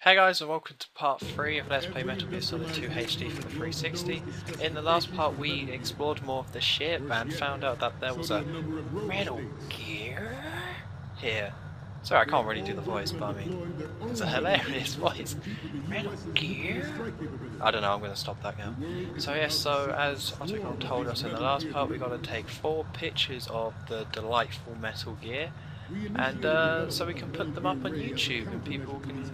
Hey guys, and welcome to part 3 of Let's Play Metal Gear Solid 2 HD for the 360. In the last part we explored more of the ship and found out that there was a Metal Gear here. Sorry, I can't really do the voice, but I mean, it's a hilarious voice. Metal Gear? I don't know, I'm going to stop that now. So yes, so as Otacon told us in the last part, we got to take 4 pictures of the delightful Metal Gear, and so we can put them up on YouTube and people can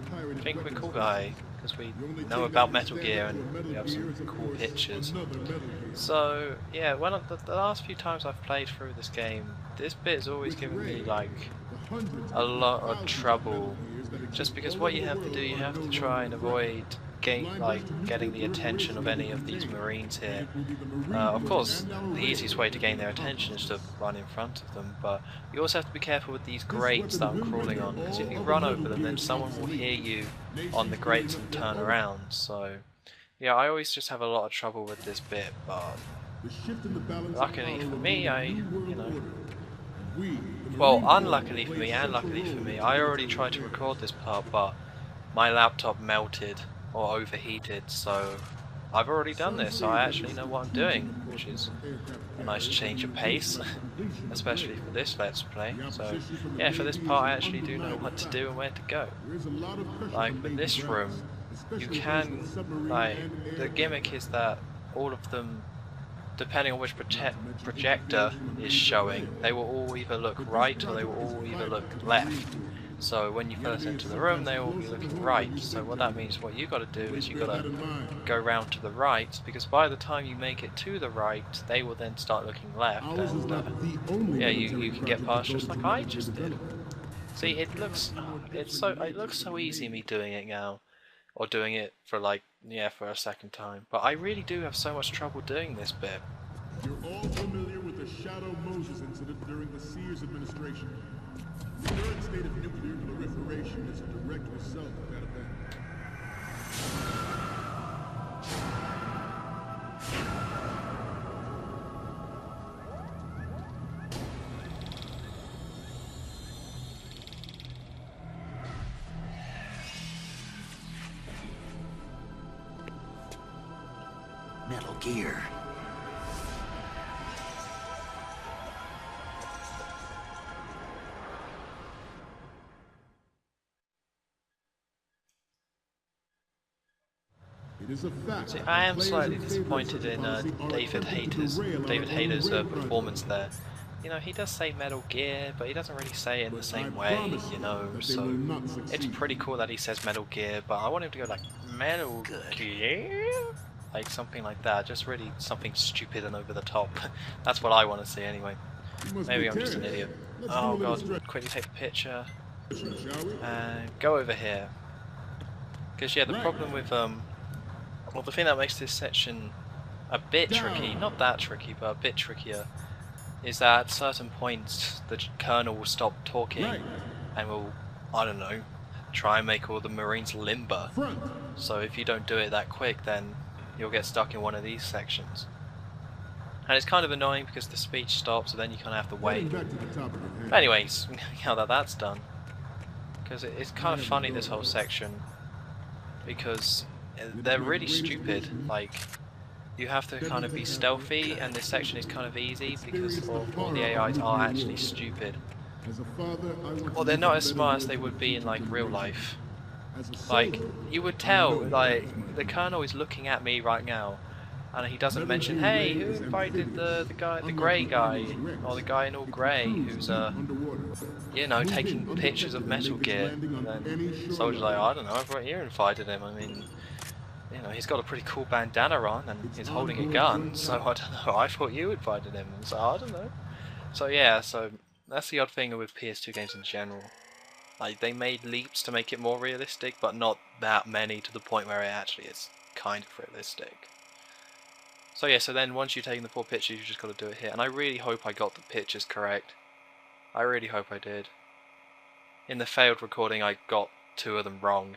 think we're cool guy because we know about Metal Gear and we have some cool pictures. So yeah, the last few times I've played through this game, this bit has always given me like a lot of trouble, just because what you have to do, you have to try and avoid getting the attention of any of these Marines here. Of course, the easiest way to gain their attention is to run in front of them, but you also have to be careful with these grates that I'm crawling on, because if you run over them, then someone will hear you on the grates and turn around. So yeah, I always just have a lot of trouble with this bit, but luckily for me, well, unluckily for me and luckily for me, I already tried to record this part, but my laptop melted or overheated, so I've already done this, so I actually know what I'm doing, which is a nice change of pace, especially for this Let's Play. So yeah, for this part I actually do know what to do and where to go. Like with this room, you can, like, the gimmick is that all of them, depending on which projector is showing, they will all either look right or they will all either look left. So when you first enter the room, they will be looking right. So what that means, what you got to do is you got to go round to the right, because by the time you make it to the right, they will then start looking left, and yeah, you can get past just like I just did. See, it looks so easy me doing it now, or doing it for like, yeah, for a second time. But I really do have so much trouble doing this bit. You're all familiar with the Shadow Moses incident during the Sears administration. The current state of nuclear proliferation is a direct result of that event. Metal Gear. It is a fact. See, I am slightly disappointed in David Hayter's performance there. You know, he does say Metal Gear, but he doesn't really say it in the same way, you know, so it's pretty cool that he says Metal Gear, but I want him to go like, Metal Gear? Like something like that, just really something stupid and over the top. That's what I want to see anyway. Maybe I'm just an idiot. Oh god, quickly take the picture. And go over here. Because yeah, the problem with, well, the thing that makes this section a bit tricky, not that tricky, but a bit trickier, is that at certain points the colonel will stop talking and will, I don't know, try and make all the Marines limber. So if you don't do it that quick, then you'll get stuck in one of these sections. And it's kind of annoying because the speech stops and then you kind of have to wait. But anyways, now that that's done, because it's kind of funny, this whole section, because they're really stupid. Like, you have to kind of be stealthy, and this section is kind of easy because all the AIs are actually stupid. Well, they're not as smart as they would be in like real life. Like, you would tell, like, the colonel is looking at me right now, and he doesn't mention, hey, who invited the grey guy, or the guy in all grey, who's you know, taking pictures of Metal Gear. And then Soldier's like, I don't know, I thought you invited him. I mean, you know, he's got a pretty cool bandana on, and he's holding a gun, so I don't know, I thought you invited him, and so I don't know. So yeah, so that's the odd thing with PS2 games in general. Like, they made leaps to make it more realistic, but not that many to the point where it actually is kind of realistic. So yeah, so then once you've taken the 4 pictures, you just got to do it here. And I really hope I got the pictures correct. I really hope I did. In the failed recording, I got 2 of them wrong.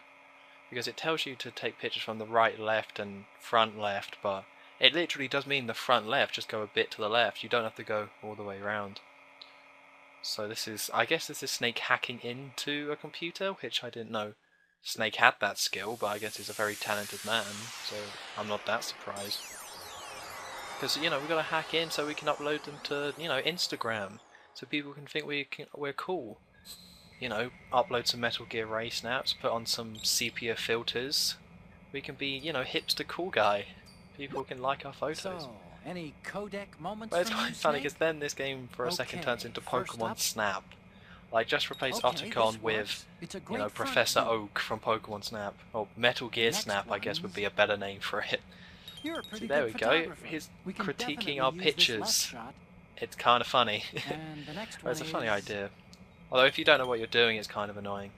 Because it tells you to take pictures from the right, left, and front left, but it literally does mean the front left, just go a bit to the left. You don't have to go all the way around. So this is, I guess this is Snake hacking into a computer, which I didn't know Snake had that skill, but I guess he's a very talented man, so I'm not that surprised. Because, you know, we've got to hack in so we can upload them to, you know, Instagram, so people can think we're cool. You know, upload some Metal Gear Ray snaps, put on some sepia filters. We can be, you know, hipster cool guy. People can like our photos. So, any codec moments? But it's quite funny because then this game for a second turns into Pokemon Snap. Like, just replace Otacon with, you know, Professor Oak from Pokemon Snap. Or Metal Gear Snap, I guess, would be a better name for it. So there we go. He's critiquing our pictures. It's kind of funny. Well, it's a funny idea. Although if you don't know what you're doing, it's kind of annoying.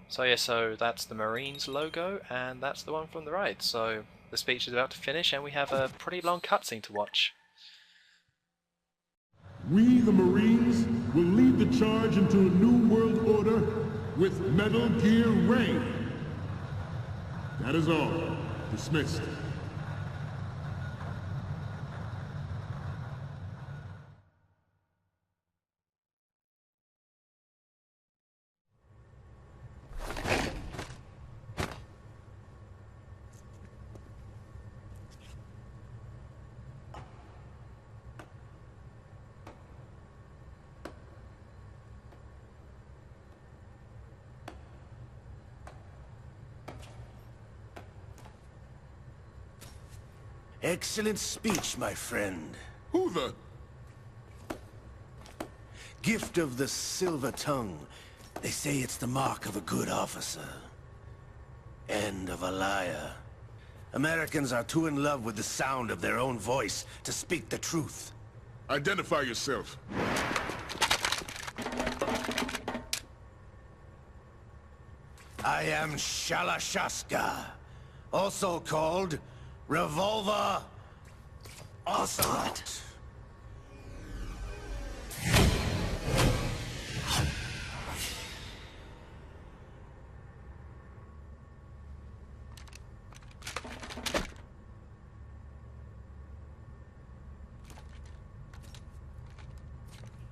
So yeah, so that's the Marines logo, and that's the one from the right. So the speech is about to finish, and we have a pretty long cutscene to watch. We, the Marines, will lead the charge into a new world order with Metal Gear Ray. That is all. Dismissed. Excellent speech, my friend. Who the... Gift of the silver tongue. They say it's the mark of a good officer. End of a liar. Americans are too in love with the sound of their own voice to speak the truth. Identify yourself. I am Shalashaska, also called Revolver Ocelot.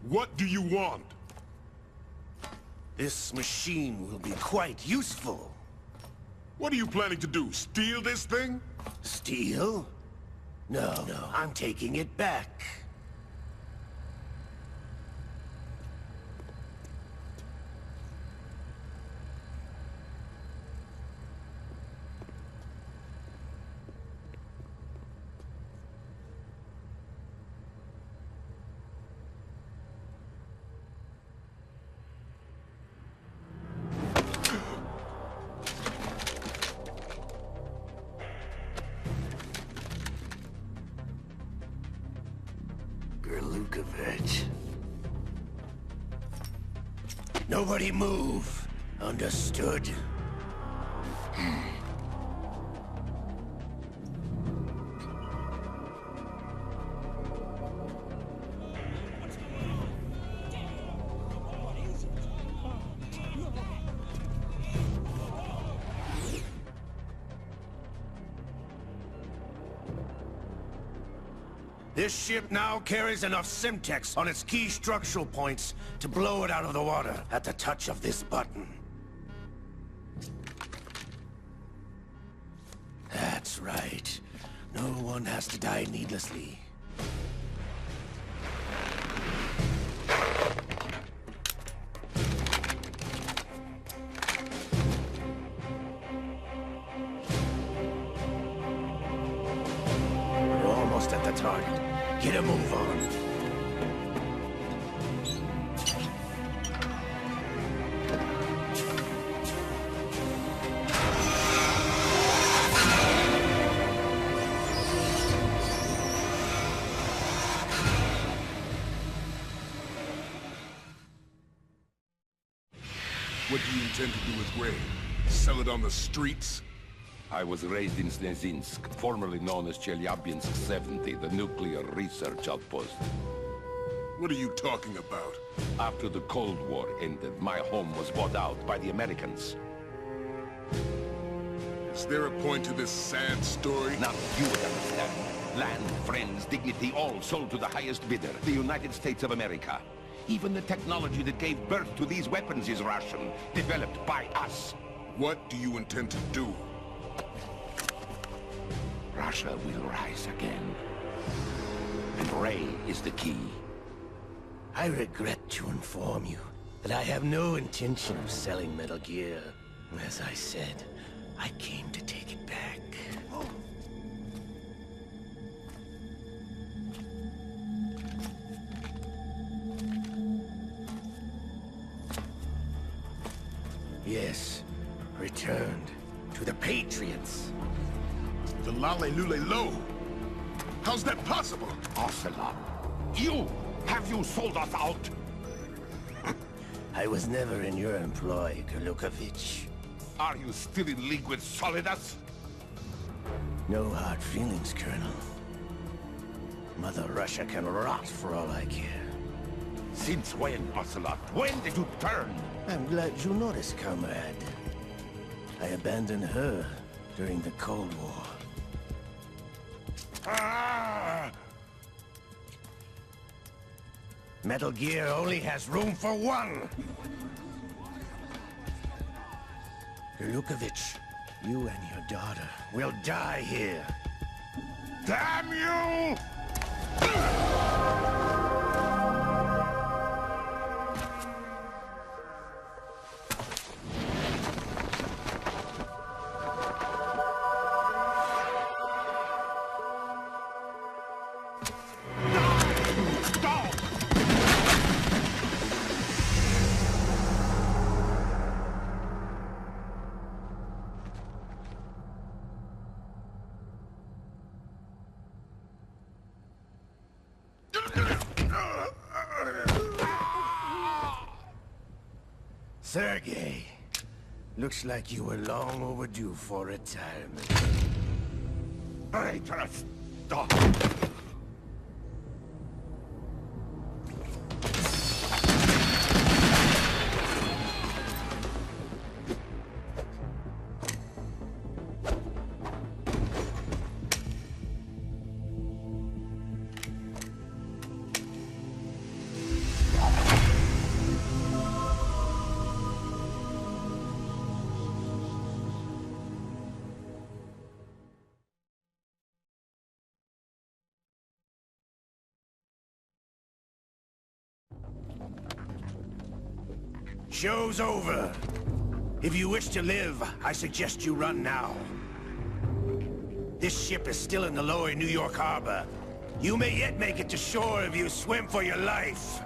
What do you want? This machine will be quite useful. What are you planning to do? Steal this thing? Steal? No, I'm taking it back. Lukovich. Nobody move. Understood? This ship now carries enough Simtex on its key structural points to blow it out of the water at the touch of this button. That's right. No one has to die needlessly. We're almost at the target. Get a move on. What do you intend to do with Ray? Sell it on the streets? I was raised in Snezinsk, formerly known as Chelyabinsk 70, the nuclear research outpost. What are you talking about? After the Cold War ended, my home was bought out by the Americans. Is there a point to this sad story? Now you would understand. Land, friends, dignity, all sold to the highest bidder, the United States of America. Even the technology that gave birth to these weapons is Russian, developed by us. What do you intend to do? Russia will rise again. And Ray is the key. I regret to inform you that I have no intention of selling Metal Gear. As I said, I came to take it back. Yes, returned to the Patriots. The Lale Lule Lo? How's that possible? Ocelot, have you sold us out? I was never in your employ, Gurlukovich. Are you still in league with Solidus? No hard feelings, Colonel. Mother Russia can rot for all I care. Since when, Ocelot? When did you turn? I'm glad you noticed, comrade. I abandoned her during the Cold War. Ah! Metal Gear only has room for one! Gurlukovich, you and your daughter will die here. Damn you! Sergei, looks like you were long overdue for retirement. Traitorous dog! Show's over. If you wish to live, I suggest you run now. This ship is still in the lower New York harbor. You may yet make it to shore if you swim for your life.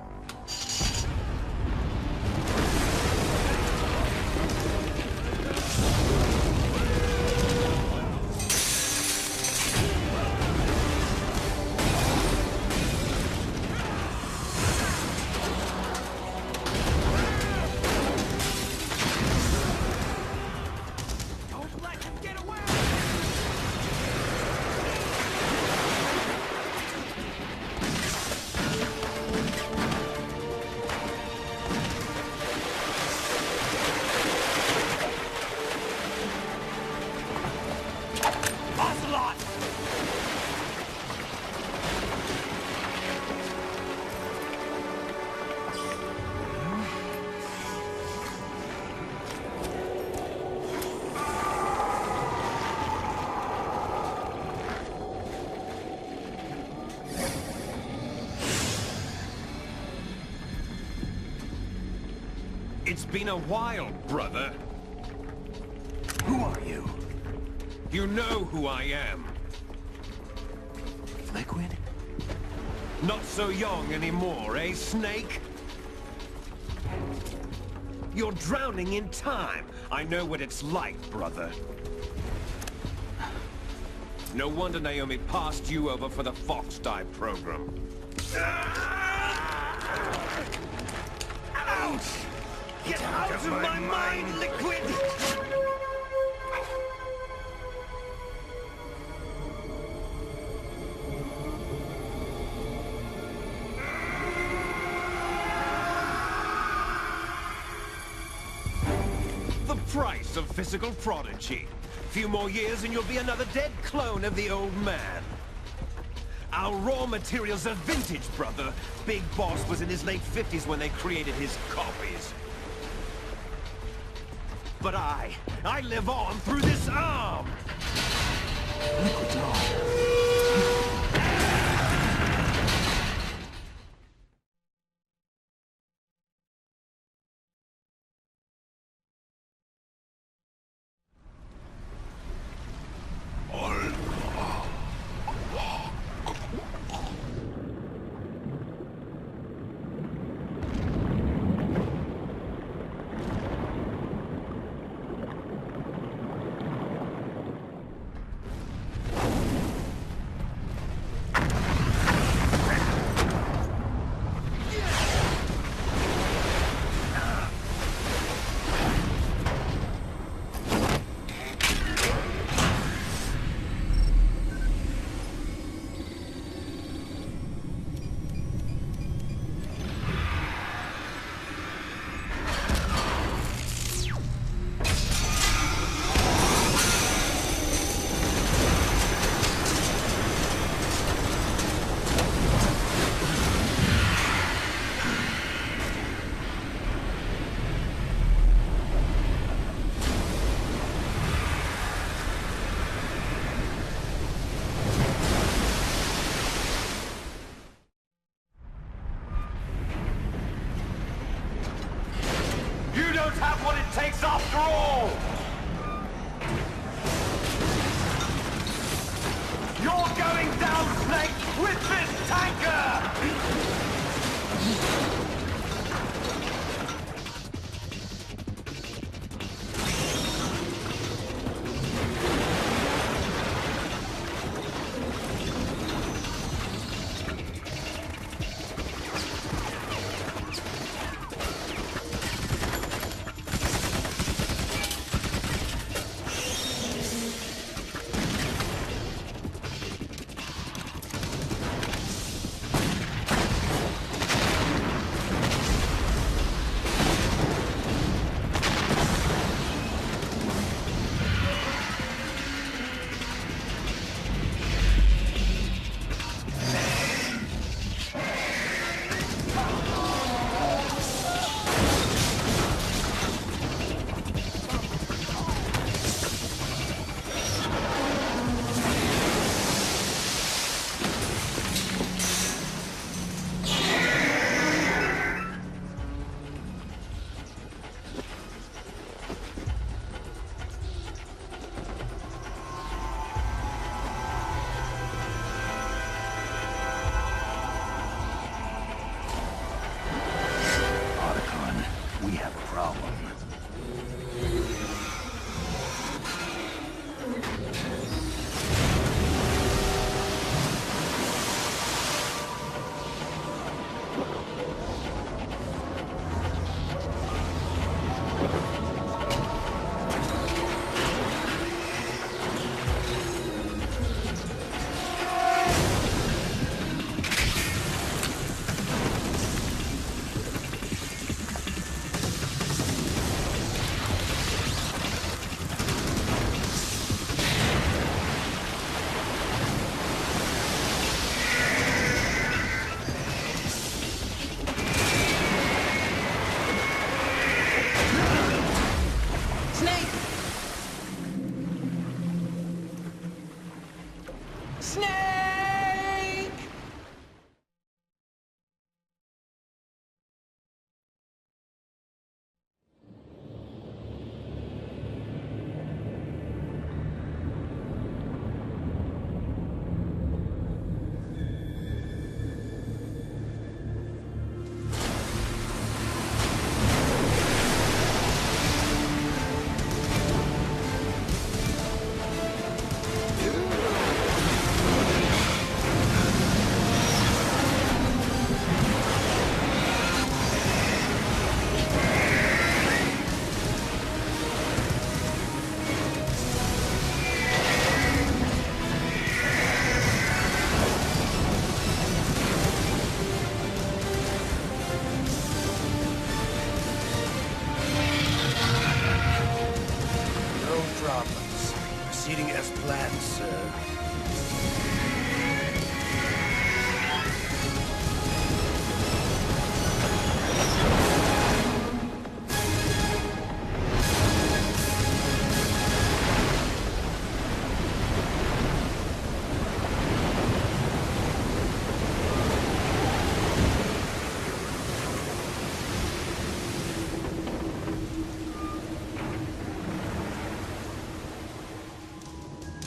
It's been a while, brother. Who are you? You know who I am. Liquid? Not so young anymore, eh, Snake? You're drowning in time. I know what it's like, brother. No wonder Naomi passed you over for the Fox Die program. Ouch! Get out of my mind, Liquid! The price of physical prodigy. Few more years and you'll be another dead clone of the old man. Our raw materials are vintage, brother. Big Boss was in his late 50s when they created his copies. But I live on through this arm! Have what it takes after all! You're going down, Snake, with this tanker! Proceeding as planned, sir.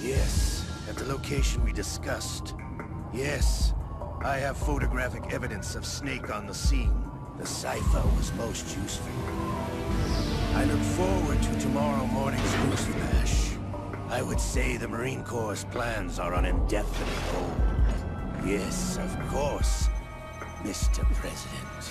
Yes, at the location we discussed. Yes, I have photographic evidence of Snake on the scene. The cipher was most useful. I look forward to tomorrow morning's news flash. I would say the Marine Corps' plans are on indefinite hold. Yes, of course, Mr. President.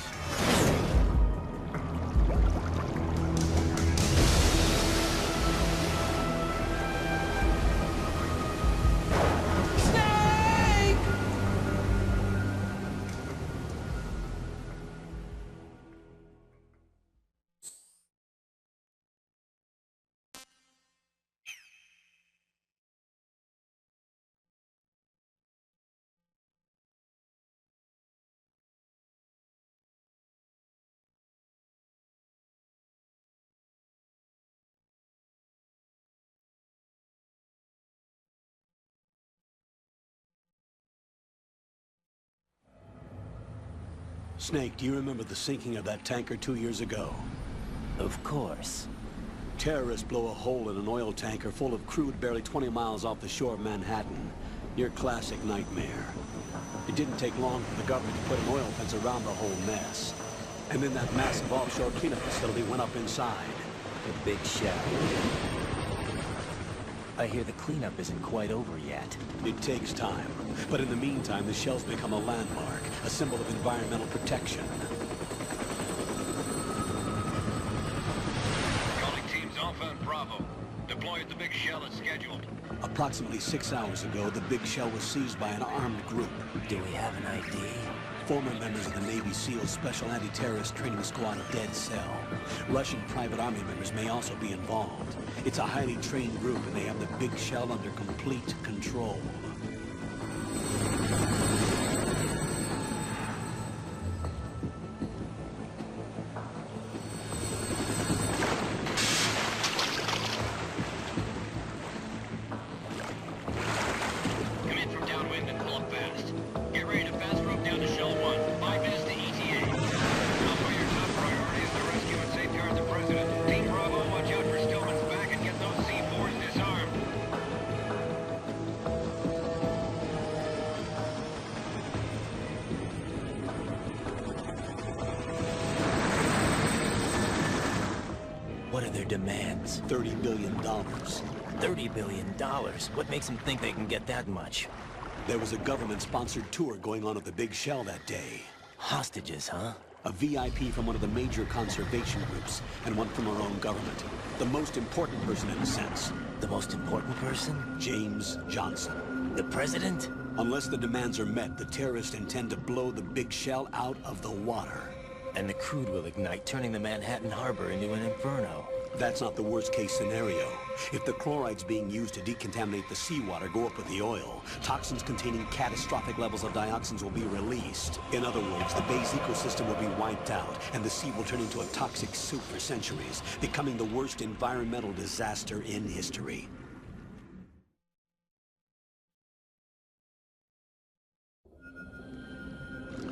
Snake, do you remember the sinking of that tanker 2 years ago? Of course. Terrorists blow a hole in an oil tanker full of crude barely 20 miles off the shore of Manhattan. Your classic nightmare. It didn't take long for the government to put an oil fence around the whole mess. And then that massive offshore cleanup facility went up inside. The Big Shell. I hear the cleanup isn't quite over yet. It takes time. But in the meantime, the shell's become a landmark, a symbol of environmental protection. Calling teams Alpha and Bravo. Deploy at the Big Shell as scheduled. Approximately 6 hours ago, the Big Shell was seized by an armed group. Do we have an ID? Former members of the Navy SEAL Special Anti-Terrorist Training Squad Dead Cell. Russian private army members may also be involved. It's a highly trained group, and they have the Big Shell under complete control. Come in from downwind and pull up fast. Get ready to fast rope down to Shell 1. 5 minutes to ETA. Alpha, your top priority is to rescue and safeguard the President. Team Bravo, watch out for Stillman's back and get those C4s disarmed. What are their demands? $30 billion. $30 billion? What makes them think they can get that much? There was a government-sponsored tour going on at the Big Shell that day. Hostages, huh? A VIP from one of the major conservation groups, and one from our own government. The most important person in a sense. The most important person? James Johnson. The President? Unless the demands are met, the terrorists intend to blow the Big Shell out of the water. And the crude will ignite, turning the Manhattan Harbor into an inferno. That's not the worst-case scenario. If the chlorides being used to decontaminate the seawater go up with the oil, toxins containing catastrophic levels of dioxins will be released. In other words, the bay's ecosystem will be wiped out, and the sea will turn into a toxic soup for centuries, becoming the worst environmental disaster in history.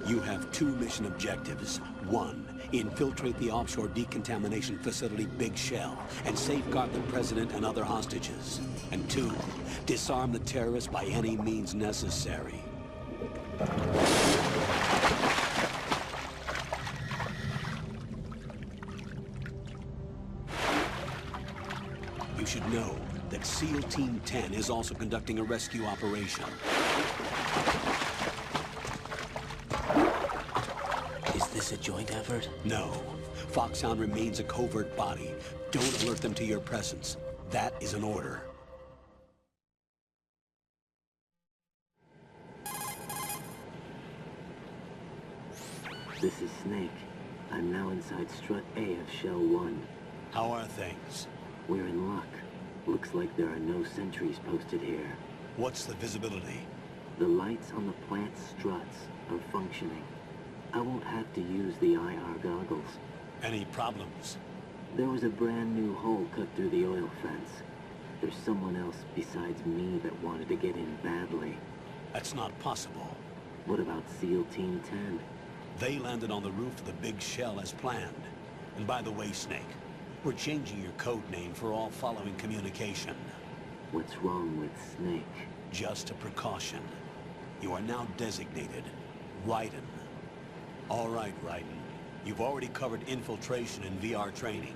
You have 2 mission objectives. 1, infiltrate the offshore decontamination facility Big Shell and safeguard the President and other hostages. And 2, disarm the terrorists by any means necessary. You should know that SEAL Team 10 is also conducting a rescue operation. Is this a joint effort? No. Foxhound remains a covert body. Don't alert them to your presence. That is an order. This is Snake. I'm now inside Strut A of Shell 1. How are things? We're in luck. Looks like there are no sentries posted here. What's the visibility? The lights on the plant's struts are functioning. I won't have to use the IR goggles. Any problems? There was a brand new hole cut through the oil fence. There's someone else besides me that wanted to get in badly. That's not possible. What about SEAL Team 10? They landed on the roof of the Big Shell as planned. And by the way, Snake, we're changing your code name for all following communication. What's wrong with Snake? Just a precaution. You are now designated Raiden. All right, Raiden. You've already covered infiltration and VR training.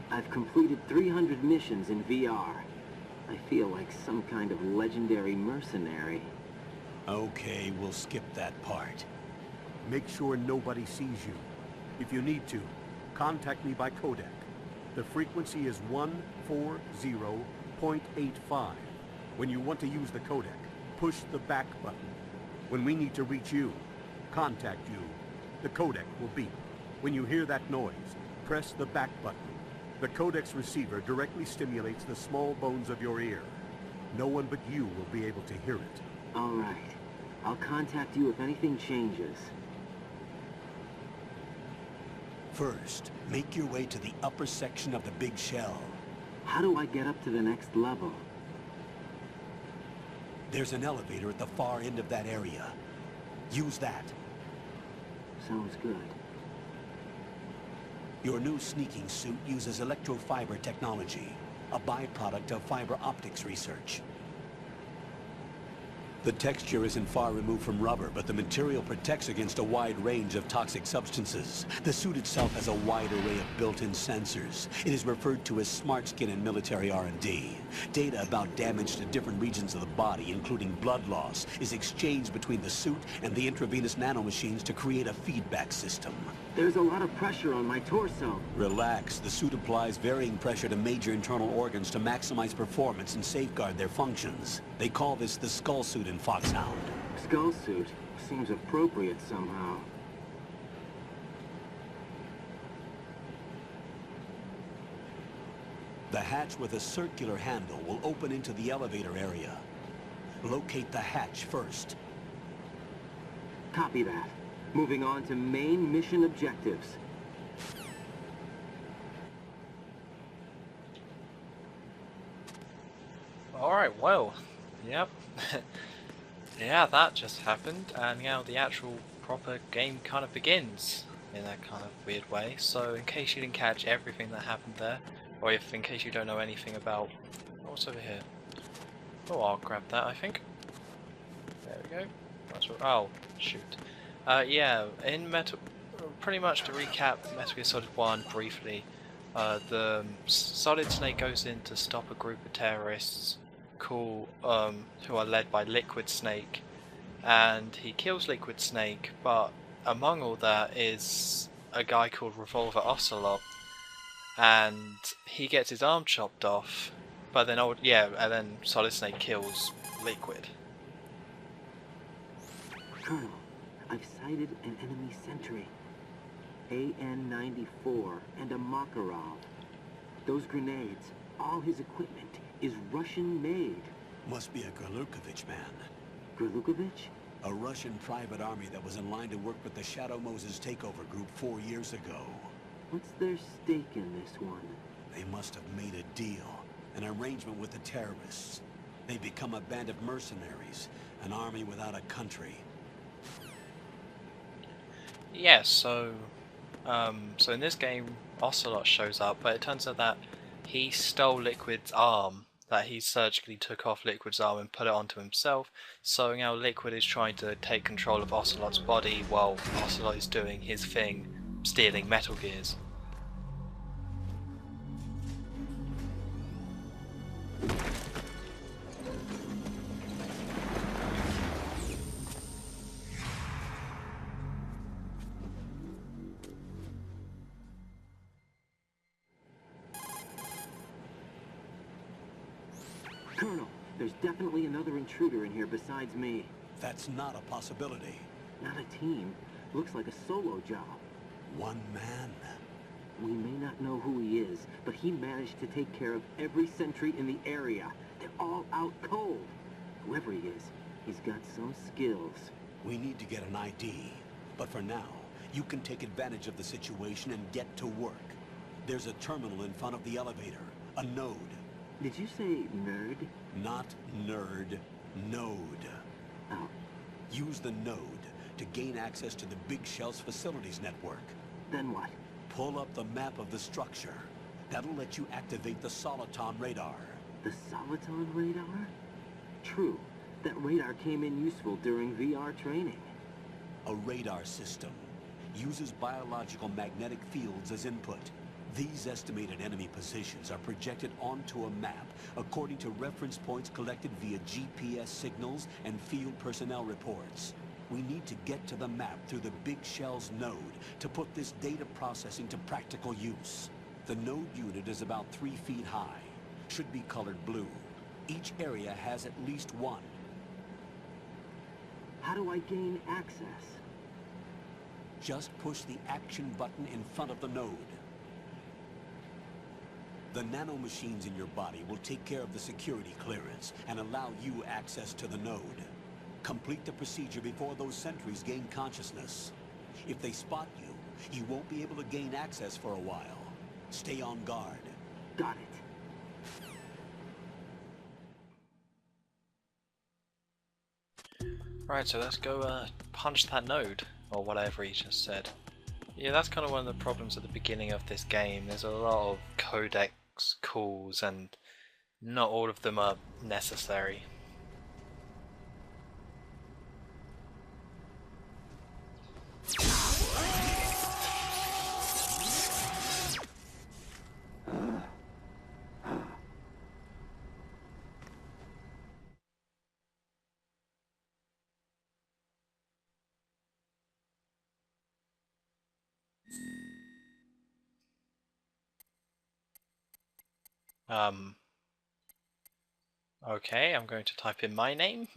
I've completed 300 missions in VR. I feel like some kind of legendary mercenary. Okay, we'll skip that part. Make sure nobody sees you. If you need to, contact me by codec. The frequency is 140.85. When you want to use the codec, push the back button. When we need to reach you, contact you, the codec will beep. When you hear that noise, press the back button. The codec's receiver directly stimulates the small bones of your ear. No one but you will be able to hear it. All right. I'll contact you if anything changes. First, make your way to the upper section of the big shell. How do I get up to the next level? There's an elevator at the far end of that area. Use that. Sounds good. Your new sneaking suit uses electrofiber technology, a byproduct of fiber optics research. The texture isn't far removed from rubber, but the material protects against a wide range of toxic substances. The suit itself has a wide array of built-in sensors. It is referred to as smart skin in military R&D. Data about damage to different regions of the body, including blood loss, is exchanged between the suit and the intravenous nanomachines to create a feedback system. There's a lot of pressure on my torso. Relax. The suit applies varying pressure to major internal organs to maximize performance and safeguard their functions. They call this the skull suit in Foxhound. Skull suit seems appropriate somehow. The hatch with a circular handle will open into the elevator area. Locate the hatch first. Copy that. Moving on to main mission objectives. Alright, well, yep. Yeah, that just happened, and now the actual proper game kind of begins in a kind of weird way. So in case you didn't catch everything that happened there, or if in case you don't know anything about... what's over here? Oh, I'll grab that, I think. There we go. That's what, oh, shoot. Yeah, in pretty much to recap Metal Gear Solid 1 briefly, the Solid Snake goes in to stop a group of terrorists who are led by Liquid Snake, and he kills Liquid Snake, but among all that is a guy called Revolver Ocelot, and he gets his arm chopped off, but then and then Solid Snake kills Liquid. Colonel, I've sighted an enemy sentry. AN-94 and a Makarov. Those grenades, all his equipment, is Russian-made. Must be a Gorlukovich man. Gorlukovich? A Russian private army that was in line to work with the Shadow Moses takeover group 4 years ago. What's their stake in this one? They must have made a deal, an arrangement with the terrorists. They become a band of mercenaries, an army without a country. Yeah, so in this game, Ocelot shows up, but it turns out that he stole Liquid's arm, that he surgically took off Liquid's arm and put it onto himself, so now Liquid is trying to take control of Ocelot's body while Ocelot is doing his thing, stealing Metal Gears. Colonel, there's definitely another intruder in here besides me. That's not a possibility. Not a team. Looks like a solo job. One man. We may not know who he is, but he managed to take care of every sentry in the area. They're all out cold. Whoever he is, he's got some skills. We need to get an ID. But for now, you can take advantage of the situation and get to work. There's a terminal in front of the elevator. A node. Did you say nerd? Not nerd. Node. Oh. Use the node to gain access to the Big Shell's facilities network. Then what? Pull up the map of the structure. That'll let you activate the Soliton radar. The Soliton radar? True. That radar came in useful during VR training. A radar system uses biological magnetic fields as input. These estimated enemy positions are projected onto a map according to reference points collected via GPS signals and field personnel reports. We need to get to the map through the Big Shell's node to put this data processing to practical use. The node unit is about 3 feet high. Should be colored blue. Each area has at least one. How do I gain access? Just push the action button in front of the node. The nanomachines in your body will take care of the security clearance and allow you access to the node. Complete the procedure before those sentries gain consciousness. If they spot you, you won't be able to gain access for a while. Stay on guard. Got it. Right, so let's go punch that node, or whatever he just said. Yeah, that's kind of one of the problems at the beginning of this game. There's a lot of codex calls and not all of them are necessary. Okay, I'm going to type in my name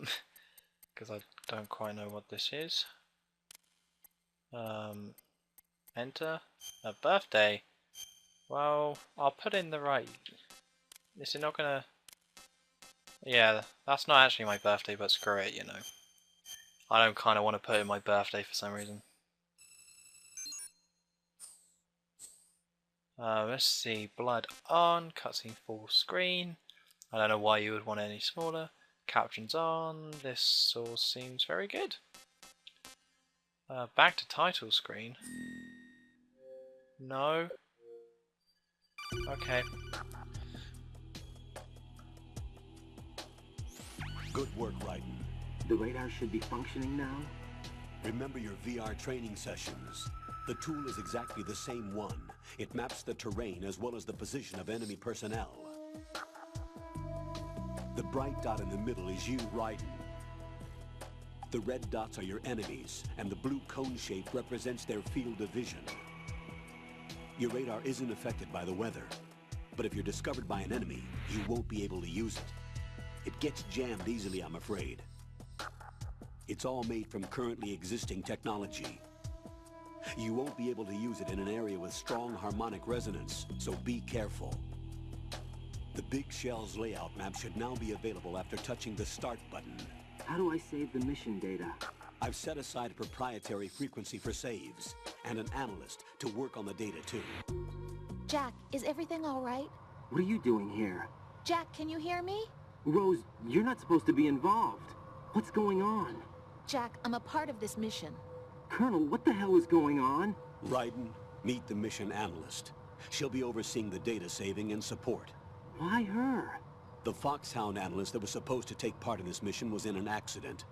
because I don't quite know what this is. Enter a birthday. Well, I'll put in the right. Is it not gonna? Yeah, that's not actually my birthday, but screw it, you know. I don't kind of want to put in my birthday for some reason. Let's see, blood on, cutscene full screen. I don't know why you would want any smaller. Captions on, this all seems very good. Back to title screen. No. Okay. Good work, Raiden. The radar should be functioning now? Remember your VR training sessions. The tool is exactly the same one. It maps the terrain as well as the position of enemy personnel. The bright dot in the middle is you, Raiden. The red dots are your enemies, and the blue cone shape represents their field of vision. Your radar isn't affected by the weather, but if you're discovered by an enemy, you won't be able to use it. It gets jammed easily, I'm afraid. It's all made from currently existing technology. You won't be able to use it in an area with strong harmonic resonance, so be careful. The Big Shell's layout map should now be available after touching the Start button. How do I save the mission data? I've set aside a proprietary frequency for saves, and an analyst to work on the data too. Jack, is everything all right? What are you doing here? Jack, can you hear me? Rose, you're not supposed to be involved. What's going on? Jack, I'm a part of this mission. Colonel, what the hell is going on? Raiden, meet the mission analyst. She'll be overseeing the data saving and support. Why her? The Foxhound analyst that was supposed to take part in this mission was in an accident.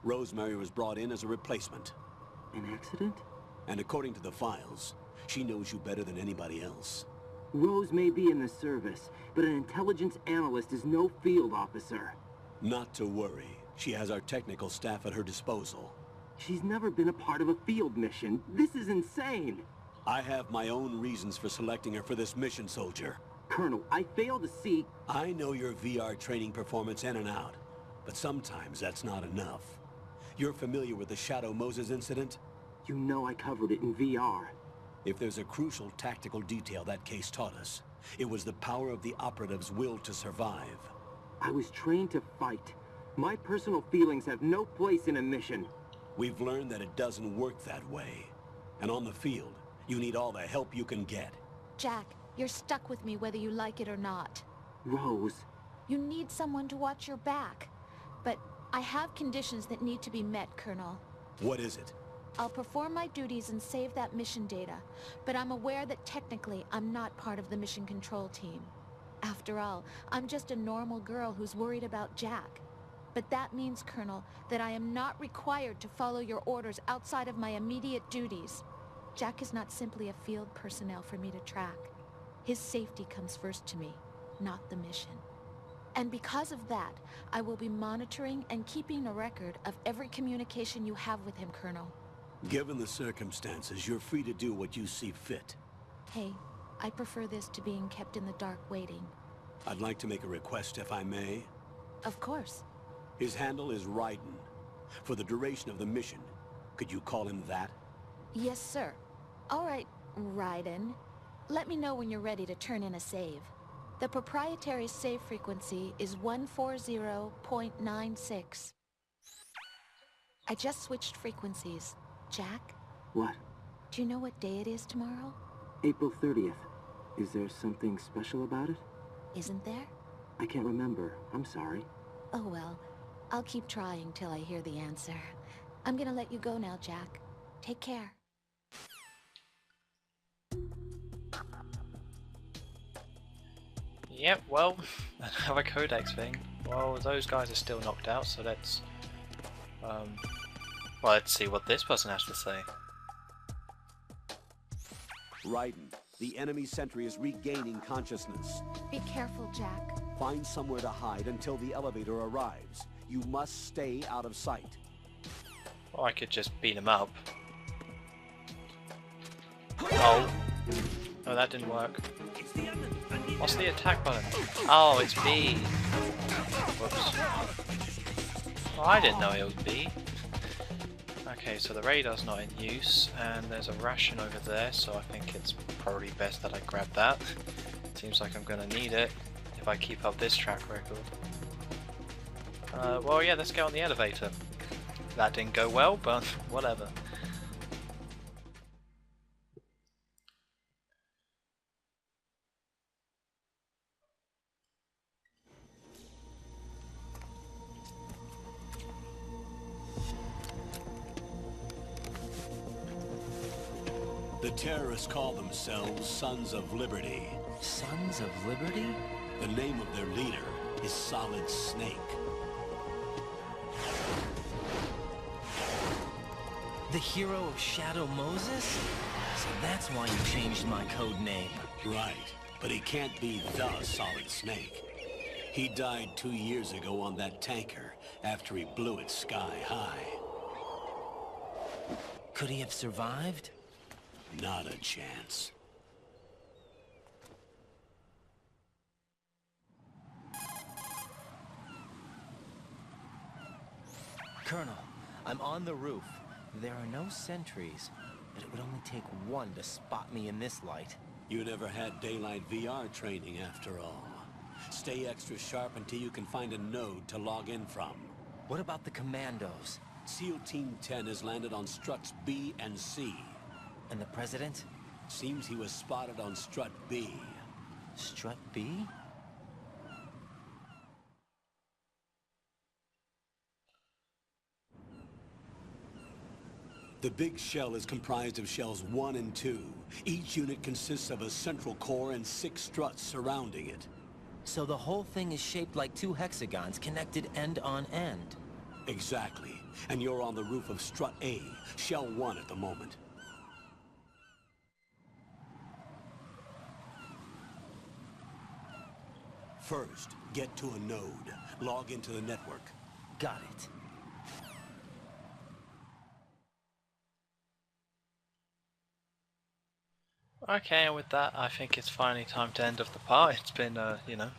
Rosemary was brought in as a replacement. An accident? And according to the files, she knows you better than anybody else. Rose may be in the service, but an intelligence analyst is no field officer. Not to worry. She has our technical staff at her disposal. She's never been a part of a field mission. This is insane. I have my own reasons for selecting her for this mission, soldier. Colonel, I fail to see... I know your VR training performance in and out, but sometimes that's not enough. You're familiar with the Shadow Moses incident? You know I covered it in VR. If there's a crucial tactical detail that case taught us, it was the power of the operative's will to survive. I was trained to fight. My personal feelings have no place in a mission. We've learned that it doesn't work that way. And on the field, you need all the help you can get. Jack, you're stuck with me whether you like it or not. Rose. You need someone to watch your back. But I have conditions that need to be met, Colonel. What is it? I'll perform my duties and save that mission data, but I'm aware that technically I'm not part of the mission control team. After all, I'm just a normal girl who's worried about Jack. But that means, Colonel, that I am not required to follow your orders outside of my immediate duties. Jack is not simply a field personnel for me to track. His safety comes first to me, not the mission. And because of that, I will be monitoring and keeping a record of every communication you have with him, Colonel. Given the circumstances, you're free to do what you see fit. Hey, I prefer this to being kept in the dark waiting. I'd like to make a request, if I may. Of course. His handle is Raiden. For the duration of the mission, could you call him that? Yes, sir. All right, Raiden. Let me know when you're ready to turn in a save. The proprietary save frequency is 140.96. I just switched frequencies. Jack? What? Do you know what day it is tomorrow? April 30th. Is there something special about it? Isn't there? I can't remember. I'm sorry. Oh well. I'll keep trying till I hear the answer. I'm gonna let you go now, Jack. Take care. Yep, well, another Codex thing. Well, those guys are still knocked out, so let's let's see what this person has to say. Raiden, the enemy sentry is regaining consciousness. Be careful, Jack. Find somewhere to hide until the elevator arrives. You must stay out of sight. Or I could just beat him up. Oh. No, that didn't work. What's the attack button? Oh, it's B. Whoops. Oh, I didn't know it was B. Okay, so the radar's not in use, and there's a ration over there, so I think it's probably best that I grab that. Seems like I'm gonna need it if I keep up this track record. Well, yeah, let's go on the elevator. That didn't go well, but whatever. The terrorists call themselves Sons of Liberty. Sons of Liberty? The name of their leader is Solid Snake. The hero of Shadow Moses? So that's why you changed my code name. Right, but he can't be the Solid Snake. He died 2 years ago on that tanker after he blew it sky high. Could he have survived? Not a chance. Colonel, I'm on the roof. There are no sentries, but it would only take one to spot me in this light. You never had daylight VR training after all. Stay extra sharp until you can find a node to log in from. What about the commandos? SEAL Team 10 has landed on struts B and C. And the President? Seems he was spotted on strut B. Strut B? The big shell is comprised of shells 1 and 2. Each unit consists of a central core and 6 struts surrounding it. So the whole thing is shaped like 2 hexagons connected end on end. Exactly. And you're on the roof of strut A, shell 1 at the moment. First, get to a node. Log into the network. Got it. Okay, and with that, I think it's finally time to end off the part. It's been, you know,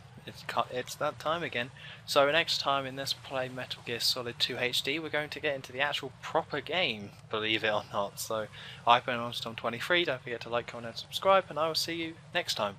it's that time again. So next time in Let's Play Metal Gear Solid 2 HD, we're going to get into the actual proper game, believe it or not. So I've been OnStorm23. Don't forget to like, comment, and subscribe, and I will see you next time.